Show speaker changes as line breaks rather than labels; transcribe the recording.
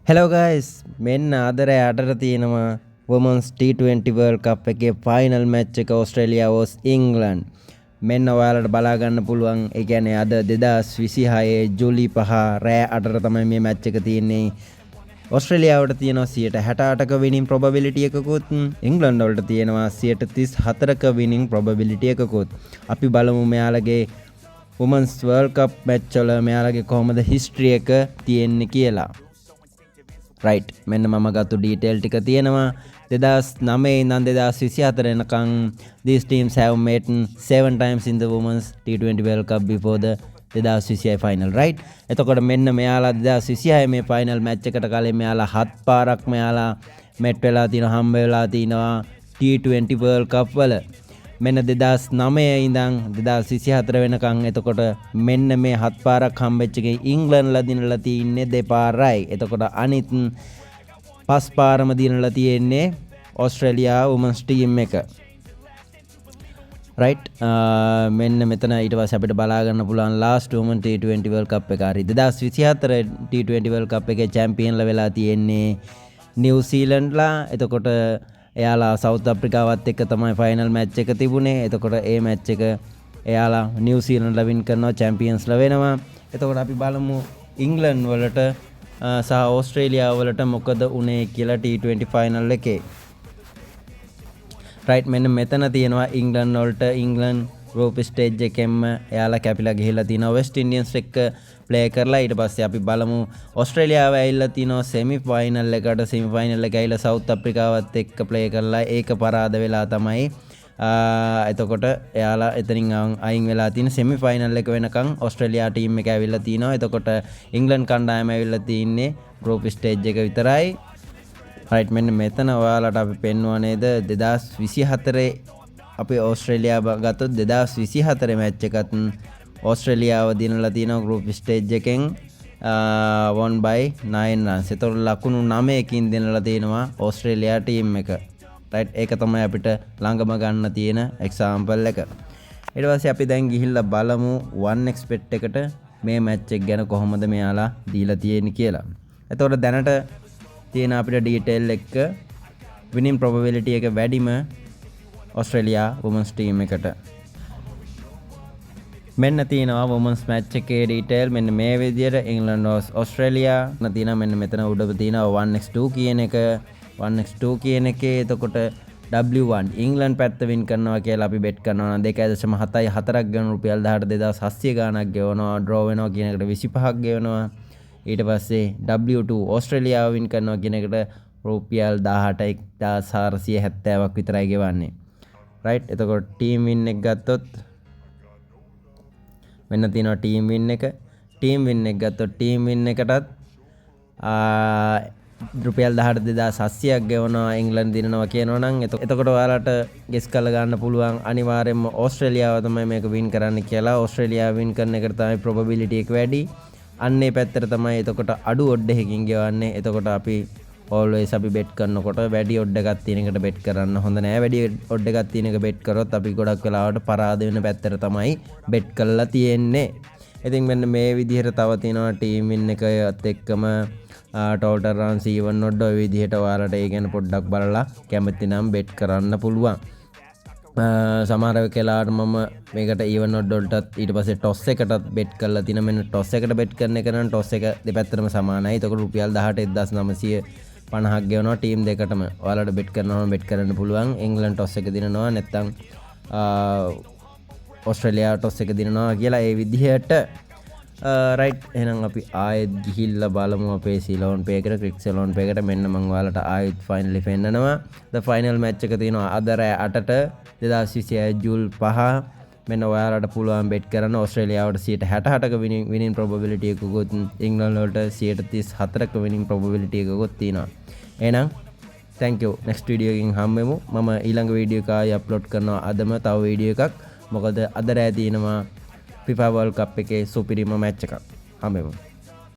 Hello guys, මෙන්න අද රෑ 8ට තියෙනවා Women's T20 World Cup එකේ ෆයිනල් මැච් එක ඕස්ට්‍රේලියා vs ඉංග්ලන්ඩ්. මෙන්න ඔයාලට බලා ගන්න පුළුවන්. ඒ කියන්නේ අද 2026 ජූලි 5 රෑ 8ට තමයි මේ මැච් එක තියෙන්නේ. ඕස්ට්‍රේලියාවට තියෙනවා 68ක winning probability එකකුත්, ඉංග්ලන්ඩ් වලට තියෙනවා 34ක winning probability එකකුත්. අපි බලමු මෙයාලගේ Women's World Cup match වල මෙයාලගේ කොහොමද history එක තියෙන්නේ කියලා. right මෙන්න මම ගත්ත ඩීටේල් ටික තියෙනවා 2009 ඉඳන් 2024 වෙනකන් these teams have met 7 times in the women's T20 World Cup before the 2026 final right එතකොට මෙන්න මෙයාලා 2026 මේ ෆයිනල් මැච් එකට කලින් මෙයාලා 7 පාරක් මෙයාලා මෙට් වෙලා තිනවා හම්බ වෙලා තිනවා T20 World Cup වල මෙන්න 2009 ඉඳන් 2024 වෙනකන් එතකොට මෙන්න මේ 7 පාරක් හම්බෙච්ච එකේ ඉංග්ලන්ඩ්ලා දිනලා තින්නේ දෙපාරයි. එතකොට අනිත් 5 පාරම දිනලා තියෙන්නේ ඕස්ට්‍රේලියා වුමන්ස් ටීම් එක. right මෙන්න මෙතන ඊට පස්සේ අපිට බලා ගන්න පුළුවන් last women T20 World Cup එක හරි 2024 T20 World Cup එකේ චැම්පියන්ලා වෙලා තියෙන්නේ නිව්සීලන්ඩ්ලා. එතකොට එයාලා සවුත් අප්‍රිකාවත් එක්ක තමයි ෆයිනල් මැච් එක තිබුණේ. එතකොට ඒ මැච් එක එයාලා නිව්සීලන්ඩ්ලා වින් කරනවා චැම්පියන්ස්ලා වෙනවා. එතකොට අපි බලමු ඉංග්ලන්ඩ් වලට සහ ඕස්ට්‍රේලියාව වලට මොකද උනේ කියලා T20 ෆයිනල් එකේ. right මෙන්න මෙතන තියෙනවා ඉංග්ලන්ඩ් වලට ඉංග්ලන්ඩ් ගෲප් ස්ටේජ් එකෙන්ම එයාලා කැපිලා ගිහිලා තිනවා වෙස්ට් ඉන්ඩියන්ස් එක්ක ප්ලේ කරලා. ඊට පස්සේ අපි බලමු ඕස්ට්‍රේලියාව ඇවිල්ලා තිනවා සෙමි ෆයිනල් එකට. සෙමි ෆයිනල් එක ඇවිල්ලා සවුත් අප්‍රිකාවත් එක්ක ප්ලේ කරලා ඒක පරාද වෙලා තමයි එතකොට එයාලා එතනින් අයින් වෙලා තියෙන. සෙමි ෆයිනල් එක වෙනකන් ඕස්ට්‍රේලියා ටීම් එක ඇවිල්ලා තිනවා. එතකොට ඉංග්ලන්ඩ් කණ්ඩායම ඇවිල්ලා තින්නේ ගෲප් ස්ටේජ් එක විතරයි. right මෙන්න මෙතන ඔයාලට අපි පෙන්වුවා නේද 2024 අපි ඕස්ට්‍රේලියාව ගත්තොත් 2024 මැච් එකත් ඕස්ට්‍රේලියාව දිනලා තියෙනවා ගෲප් ස්ටේජ් එකෙන් won by 9 runs. ඒතකොට ලකුණු 9කින් දිනලා තියෙනවා ඕස්ට්‍රේලියා ටීම් එක. right ඒක තමයි අපිට ළඟම ගන්න තියෙන එක්සැම්පල් එක. ඊට පස්සේ අපි දැන් ගිහිල්ලා බලමු 1xbet එකට මේ මැච් එක ගැන කොහොමද මෙයාලා දීලා තියෙන්නේ කියලා. ඒතකොට දැනට තියෙන අපිට ඩීටේල් එක winning probability එක වැඩිම ඕස්ට්‍රේලියා වුමන්ස් ටීම් එකට. මෙන්න තියෙනවා වුමන්ස් මැච් එකේ ඩීටේල් මෙන්න මේ විදියට ඉංග්ලන්ඩ් vs ඕස්ට්‍රේලියා නැතිනම් මෙන්න මෙතන උඩ තියෙනවා 1x2 කියන එක 1x2 කියන එකේ එතකොට W1 ඉංග්ලන්ඩ් පැත්ත වින් කරනවා කියලා අපි බෙට් කරනවා නම් 2.74ක් ගන්න රුපියල් 18700 ගාණක් ගෙවනවා. ඩ්‍රෝ වෙනවා කියන එකට 25ක් ගෙවනවා. ඊට පස්සේ W2 ඕස්ට්‍රේලියාව වින් කරනවා කියන එකට රුපියල් 18470ක් විතරයි ගෙවන්නේ. right එතකොට ටීම් වින් එක ගත්තොත් මෙන්න තියෙනවා ටීම් වින් එක. ටීම් වින් එක ගත්තොත් ටීම් වින් එකටත් රුපියල් 18700ක් ගෙවනවා ඉංග්ලන්ඩ් දිනනවා කියනවා නම් එතකොට ඔයාලට ගෙස් කරලා ගන්න පුළුවන් අනිවාර්යයෙන්ම ඕස්ට්‍රේලියාව තමයි මේක වින් කරන්න කියලා. ඕස්ට්‍රේලියාව වින් කරන එකට තමයි probability එක වැඩි. අන්නේ පැත්තට තමයි එතකොට අඩු ඔඩ් එකකින් ගෙවන්නේ. එතකොට අපි always අපි bet කරනකොට වැඩි ඔඩ් එකක් තියෙන එකට bet කරන්න හොඳ නෑ. වැඩි ඔඩ් එකක් තියෙන එක bet කරොත් අපි ගොඩක් වෙලාවට පරාද වෙන පැත්තට තමයි bet කරලා තියෙන්නේ. ඉතින් මෙන්න මේ විදිහට තව තියෙනවා ටීම් වින් එකත් එක්කම total runs even odd ඔය විදිහට ඔයාලට ඒ ගැන පොඩ්ඩක් බලලා කැමති නම් bet කරන්න පුළුවන්. සමහර වෙලාවට මම මේකට even odd වලටත් ඊට පස්සේ toss එකටත් bet කරලා තින. මෙන්න toss එකට bet කරන එක නම් toss එක දෙපැත්තටම සමානයි. එතකොට රුපියල් 18950ක් ගෙවනවා ටීම් දෙකටම. ඔයාලට bet කරනවා bet කරන්න පුළුවන්. ඉංග්ලන්ඩ් toss එක දිනනවා නැත්නම් ඕස්ට්‍රේලියා toss එක දිනනවා කියලා ඒ විදිහට. right එහෙනම් අපි ආයෙත් ගිහිල්ලා බලමු අපේ සිලෝන් පේ එකට ක්‍රික් සිලෝන් පේ එකට. මෙන්න මම ඔයාලට ආයෙත් ෆයිනලි පෙන්නනවා. the final match එක තියෙනවා අද රෑ 8ට 2026 ජූල් 5. මෙන්න ඔයාලට පුළුවන් bet කරන්න ඕස්ට්‍රේලියාවට 68ක winning probability එකකුත් ඉංග්ලන්ඩ් වලට 34ක winning probability එකකුත් තියෙනවා. එහෙනම් thank you. next video එකකින් හම්බෙමු. මම ඊළඟ වීඩියෝ එක ආයෙ අප්ලෝඩ් කරනවා අදම තව වීඩියෝ එකක්. මොකද අද රෑ තියෙනවා FIFA World Cup එකේ සුපිරිම මැච් එකක්. හම්බෙමු.